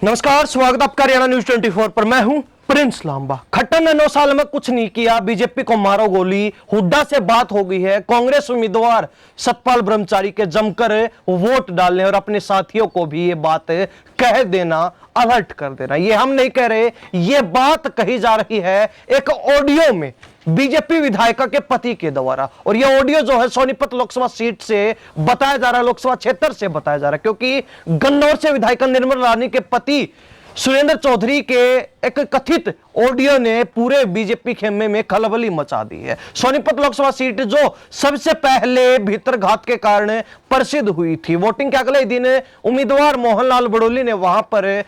नमस्कार, स्वागत आपका हरियाणा न्यूज 24 पर। मैं हूं प्रिंस लांबा। खट्टर ने 9 साल में कुछ नहीं किया, बीजेपी को मारो गोली। हुड्डा से बात हो गई है। कांग्रेस उम्मीदवार सतपाल ब्रह्मचारी के जमकर वोट डालने और अपने साथियों को भी ये बात कह देना, अलर्ट कर देना। ये हम नहीं कह रहे, ये बात कही जा रही है एक ऑडियो में बीजेपी विधायिका के पति के द्वारा। और ये ऑडियो जो है सोनीपत लोकसभा सीट से बताया जा रहा है, लोकसभा क्षेत्र से बताया जा रहा है, क्योंकि गन्नौर से विधायिका निर्मल रानी के पति सुरेंद्र चौधरी के एक कथित ऑडियो ने पूरे बीजेपी खेमे में खलबली मचा दी है। सोनीपत लोकसभा सीट जो सबसे पहले भीतरघात के कारण प्रसिद्ध हुई थी, वोटिंग के अगले दिन उम्मीदवार मोहनलाल बड़ोली ने वहां पर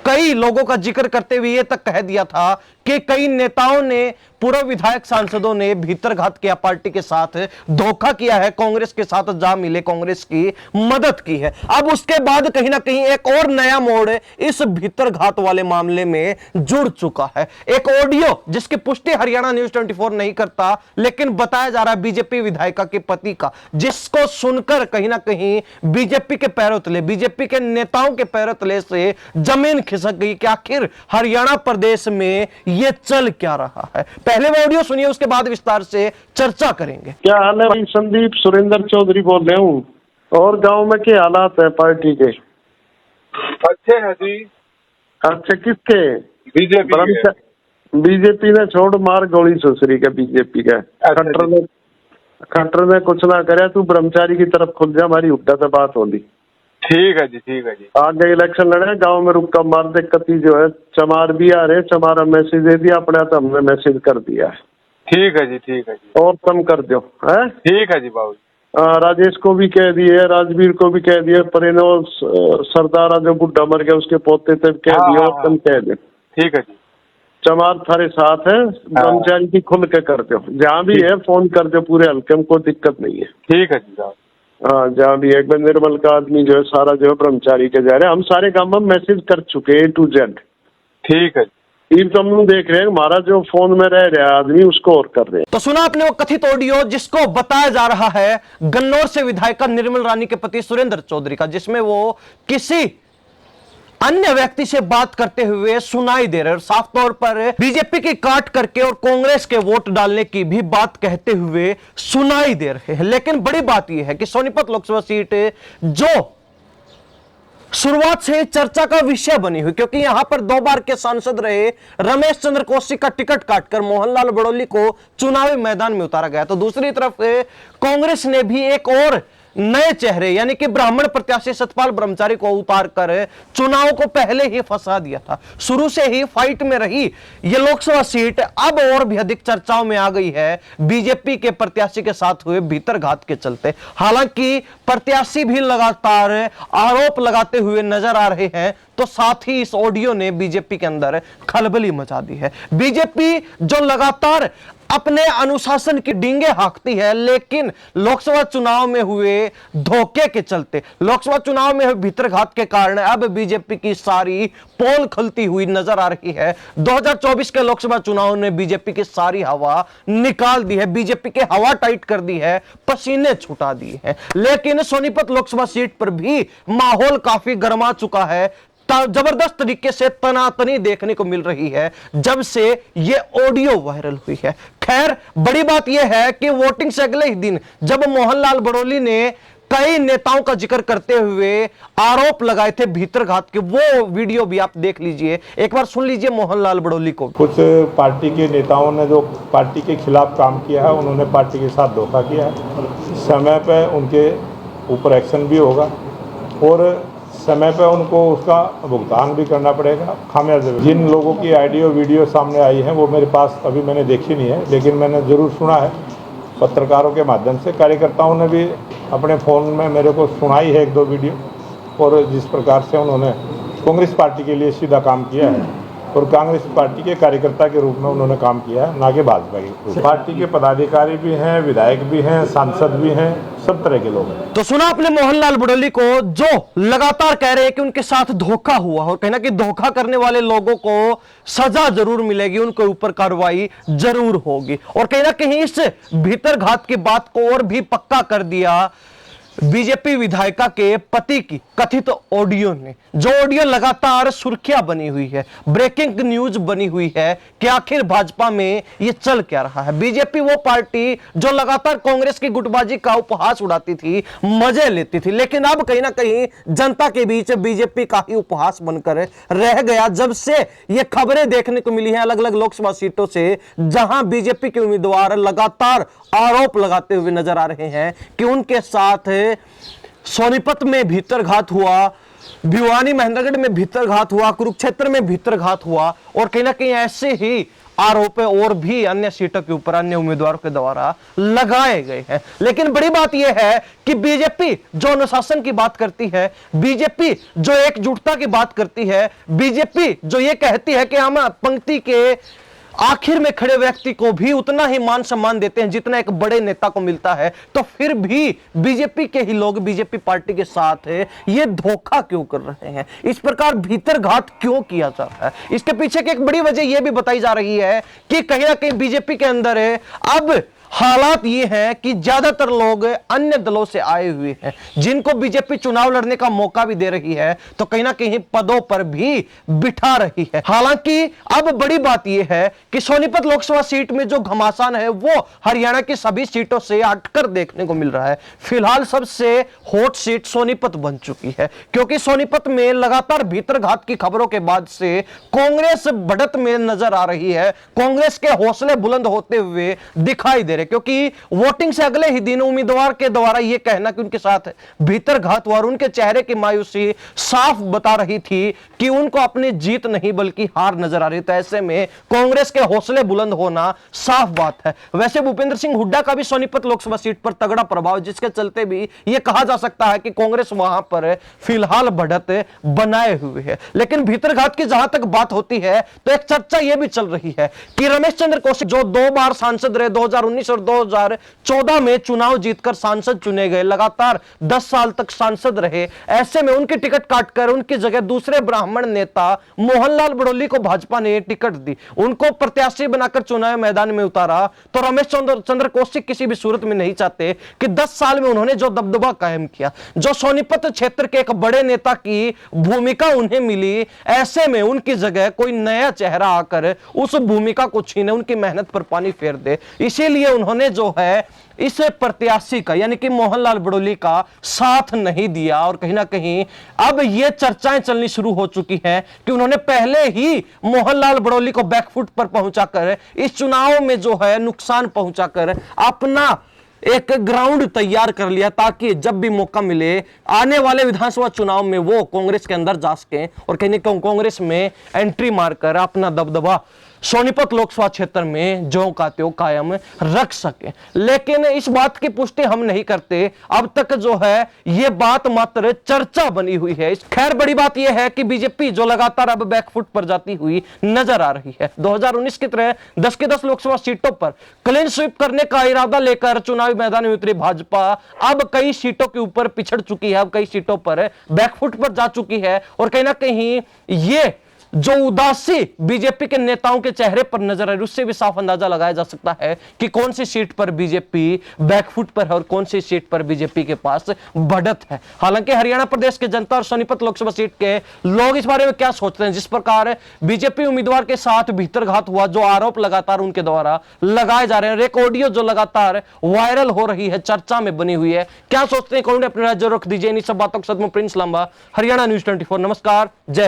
कई लोगों का जिक्र करते हुए यह तक कह दिया था कि कई नेताओं ने, पूर्व विधायक सांसदों ने भीतरघात किया, पार्टी के साथ धोखा किया है, कांग्रेस के साथ जा मिले, कांग्रेस की मदद की है। अब उसके बाद कहीं ना कहीं एक और नया मोड़ इस भीतरघात वाले मामले में जुड़ चुका है। एक ऑडियो जिसकी पुष्टि हरियाणा न्यूज 24 नहीं करता, लेकिन बताया जा रहा है बीजेपी विधायिका के पति का, जिसको सुनकर कहीं ना कहीं बीजेपी के पैरों तले, बीजेपी के नेताओं के पैरों तले से जमीन खिसक गई कि आखिर हरियाणा प्रदेश में यह चल क्या रहा है। पहले वो ऑडियो सुनिए, उसके बाद विस्तार से चर्चा करेंगे। क्या हाल है भाई? संदीप सुरेंद्र चौधरी बोल रहा हूँ। और गांव में क्या हालात है पार्टी के? अच्छे हैं जी। अच्छा, किसके? बीजेपी। बीजेपी ने छोड़ मार गोली सुसरी का बीजेपी का। खट्टर ने कुछ ना करे, तू ब्रह्मचारी की तरफ खुल जा, हमारी हुड्डा से बात होगी। ठीक है जी, ठीक है जी। आगे इलेक्शन लड़े, गांव में रुक का मार दे कती जो है। चमार भी आ रहे, चमारा मैसेज दे दिया अपने, तो हमने मैसेज कर दिया है। ठीक है जी, ठीक है जी। और कम कर दो है। ठीक है जी बाबू। राजेश को भी कह दिए, राजवीर को भी कह दिए, परिणो सरदारा जो बुढ़ा मर गया उसके पोते थे कह दिए, और कम कह दे। ठीक है जी। चमार थारे साथ है, ब्रह्मचारी की खुल के कर दो, जहाँ भी है फोन कर दो, पूरे हल्के में कोई दिक्कत नहीं है। ठीक है जी साहब। हाँ, जहाँ भी एक बार निर्मल का आदमी जो है सारा जो है ब्रह्मचारी के जा रहे हैं। हम सारे काम में मैसेज कर चुके हैं A to Z। ठीक है जी। इन तो हम देख रहे हैं, हमारा जो फोन में रह रहा आदमी उसको और कर रहे हैं। तो सुना आपने वो कथित ऑडियो जिसको बताया जा रहा है गन्नौर से विधायिका निर्मल रानी के पति सुरेंद्र चौधरी का, जिसमें वो किसी अन्य व्यक्ति से बात करते हुए सुनाई दे रहे हैं, साफ तौर पर बीजेपी की काट करके और कांग्रेस के वोट डालने की भी बात कहते हुए सुनाई दे रहे हैं। लेकिन बड़ी बात यह है कि सोनीपत लोकसभा सीट जो शुरुआत से चर्चा का विषय बनी हुई, क्योंकि यहां पर 2 बार के सांसद रहे रमेश चंद्र कौशिक का टिकट काटकर मोहनलाल बड़ोली को चुनावी मैदान में उतारा गया, तो दूसरी तरफ कांग्रेस ने भी एक और नए चेहरे यानी कि ब्राह्मण प्रत्याशी सतपाल ब्रह्मचारी को उतार कर चुनाव को पहले ही फंसा दिया था। शुरू से ही फाइट में रही यह लोकसभा सीट अब और भी अधिक चर्चाओं में आ गई है बीजेपी के प्रत्याशी के साथ हुए भीतरघात के चलते। हालांकि प्रत्याशी भी लगातार आरोप लगाते हुए नजर आ रहे हैं, तो साथ ही इस ऑडियो ने बीजेपी के अंदर खलबली मचा दी है। बीजेपी जो लगातार अपने अनुशासन की डींगे हाँकती है, लेकिन लोकसभा चुनाव में हुए धोखे के चलते, लोकसभा चुनाव में हुए भीतरघात के कारण अब बीजेपी की सारी पोल खुलती हुई नजर आ रही है। 2024 के लोकसभा चुनाव ने बीजेपी की सारी हवा निकाल दी है, बीजेपी की हवा टाइट कर दी है, पसीने छुटा दिए हैं। लेकिन सोनीपत लोकसभा सीट पर भी माहौल काफी गर्मा चुका है, जबरदस्त तरीके से तनातनी देखने को मिल रही है जब से ये ऑडियो वायरल हुई है। खैर, बड़ी बात यह है कि वोटिंग से अगले ही दिन जब मोहनलाल बड़ोली ने कई नेताओं का जिक्र करते हुए आरोप लगाए थे भीतरघात के, वो वीडियो भी आप देख लीजिए, एक बार सुन लीजिए मोहनलाल बड़ोली को। कुछ पार्टी के नेताओं ने जो पार्टी के खिलाफ काम किया है, उन्होंने पार्टी के साथ धोखा किया है। समय पे उनके ऊपर एक्शन भी होगा और समय पे उनको उसका भुगतान भी करना पड़ेगा, खामियाजा। जिन लोगों की ऑडियो वीडियो सामने आई है वो मेरे पास अभी मैंने देखी नहीं है, लेकिन मैंने ज़रूर सुना है पत्रकारों के माध्यम से। कार्यकर्ताओं ने भी अपने फ़ोन में मेरे को सुनाई है 1-2 वीडियो, और जिस प्रकार से उन्होंने कांग्रेस पार्टी के लिए सीधा काम किया है और कांग्रेस पार्टी के कार्यकर्ता के रूप में उन्होंने काम किया है, ना कि भाजपा के। पार्टी के पदाधिकारी भी हैं, विधायक भी हैं, सांसद भी हैं, सब तरह के लोग हैं। तो सुना आपने मोहनलाल बड़ोली को, जो लगातार कह रहे हैं कि उनके साथ धोखा हुआ और कहना कि धोखा करने वाले लोगों को सजा जरूर मिलेगी, उनके ऊपर कार्रवाई जरूर होगी। और कहीं ना कहीं इस भीतरघात की बात को और भी पक्का कर दिया बीजेपी विधायिका के पति की कथित ऑडियो ने, जो ऑडियो लगातार सुर्खियां बनी हुई है, ब्रेकिंग न्यूज बनी हुई है कि आखिर भाजपा में ये चल क्या रहा है। बीजेपी वो पार्टी जो लगातार कांग्रेस की गुटबाजी का उपहास उड़ाती थी, मजे लेती थी, लेकिन अब कहीं ना कहीं जनता के बीच बीजेपी का ही उपहास बनकर रह गया जब से ये खबरें देखने को मिली हैं अलग अलग लोकसभा सीटों से, जहां बीजेपी के उम्मीदवार लगातार आरोप लगाते हुए नजर आ रहे हैं कि उनके साथ सोनीपत में भीतरघात हुआ, भिवानी महेंद्रगढ़ में भीतरघात हुआ, कुरुक्षेत्र में भीतरघात हुआ, और कहीं ना कहीं ऐसे ही आरोप और भी अन्य सीटों के ऊपर अन्य उम्मीदवारों के द्वारा लगाए गए हैं। लेकिन बड़ी बात यह है कि बीजेपी जो अनुशासन की बात करती है, बीजेपी जो एकजुटता की बात करती है, बीजेपी जो ये कहती है कि हम पंक्ति के आखिर में खड़े व्यक्ति को भी उतना ही मान सम्मान देते हैं जितना एक बड़े नेता को मिलता है, तो फिर भी बीजेपी के ही लोग बीजेपी पार्टी के साथ ये धोखा क्यों कर रहे हैं, इस प्रकार भीतरघात क्यों किया जा रहा है। इसके पीछे की एक बड़ी वजह यह भी बताई जा रही है कि कहीं ना कहीं बीजेपी के अंदर अब हालात ये हैं कि ज्यादातर लोग अन्य दलों से आए हुए हैं, जिनको बीजेपी चुनाव लड़ने का मौका भी दे रही है, तो कहीं ना कहीं पदों पर भी बिठा रही है। हालांकि अब बड़ी बात यह है कि सोनीपत लोकसभा सीट में जो घमासान है वो हरियाणा की सभी सीटों से हटकर देखने को मिल रहा है। फिलहाल सबसे हॉट सीट सोनीपत बन चुकी है, क्योंकि सोनीपत में लगातार भीतरघात की खबरों के बाद से कांग्रेस बढ़त में नजर आ रही है। कांग्रेस के हौसले बुलंद होते हुए दिखाई दे रहे, क्योंकि वोटिंग से अगले ही दिन उम्मीदवार के द्वारा यह कहना कि उनके साथ भीतरघात हुआ और उनके चेहरे की मायूसी साफ बता रही थी कि उनको अपनी जीत नहीं बल्कि हार नजर आ रही। तो ऐसे में कांग्रेस के हौसले बुलंद होना साफ बात है। वैसे भूपेंद्र सिंह हुड्डा का भी सोनीपत लोकसभा सीट पर तगड़ा प्रभाव, जिसके चलते भी यह कहा जा सकता है कि कांग्रेस वहां पर फिलहाल बढ़त बनाए हुए है। लेकिन भीतरघात की जहां तक बात होती है तो एक चर्चा यह भी चल रही है कि रमेश चंद्र कौशिक जो 2 बार सांसद रहे, 2019 और 2014 में चुनाव जीतकर सांसद चुने गए, लगातार 10 साल तक सांसद रहे, ऐसे में उनकी टिकट काटकर उनकी जगह दूसरे ब्राह्मण नेता मोहनलाल बड़ोली को भाजपा ने टिकट दी, उनको प्रत्याशी बनाकर चुनाव मैदान में उतारा। तो रमेश चंद्र कौशिक किसी भी सूरत में नहीं चाहते कि 10 साल में उन्होंने जो दबदबा कायम किया, जो सोनीपत क्षेत्र के एक बड़े नेता की भूमिका उन्हें मिली, ऐसे में उनकी जगह कोई नया चेहरा आकर उस भूमिका को छीने, उनकी मेहनत पर पानी फेर दे। इसीलिए उन्होंने जो है इस प्रत्याशी का यानी कि मोहनलाल बड़ोली का साथ नहीं दिया, और कहीं ना कहीं अब यह चर्चाएं चलनी शुरू हो चुकी हैं कि उन्होंने पहले ही मोहनलाल बड़ोली को बैकफुट पर पहुंचाकर इस चुनाव में जो है नुकसान पहुंचाकर अपना एक ग्राउंड तैयार कर लिया, ताकि जब भी मौका मिले आने वाले विधानसभा चुनाव में वो कांग्रेस के अंदर जा सके और कहीं कांग्रेस में एंट्री मारकर अपना दबदबा सोनीपत लोकसभा क्षेत्र में जो का त्यों कायम रख सके। लेकिन इस बात की पुष्टि हम नहीं करते, अब तक जो है ये बात मात्र चर्चा बनी हुई है। खैर बड़ी बात यह है कि बीजेपी जो लगातार अब बैकफुट पर जाती हुई नजर आ रही है, 2019 की तरह 10 की 10 लोकसभा सीटों पर क्लीन स्वीप करने का इरादा लेकर चुनावी मैदान में उतरी भाजपा अब कई सीटों के ऊपर पिछड़ चुकी है, अब कई सीटों पर बैकफुट पर जा चुकी है, और कहीं ना कहीं ये जो उदासी बीजेपी के नेताओं के चेहरे पर नजर आ रही, उससे भी साफ अंदाजा लगाया जा सकता है कि कौन सी सीट पर बीजेपी बैकफुट पर है और कौन सी सीट पर बीजेपी के पास बढ़त है। हालांकि हरियाणा प्रदेश के जनता और सोनीपत लोकसभा सीट के लोग इस बारे में क्या सोचते हैं, जिस प्रकार बीजेपी उम्मीदवार के साथ भीतरघात हुआ, जो आरोप लगातार उनके द्वारा लगाए जा रहे हैं, एक ऑडियो जो लगातार वायरल हो रही है, चर्चा में बनी हुई है, क्या सोचते हैं कौन अपने राज्य रख दीजिए। इन सब बातों के साथ में प्रिंस लांबा, हरियाणा न्यूज 24। नमस्कार, जय हिंद।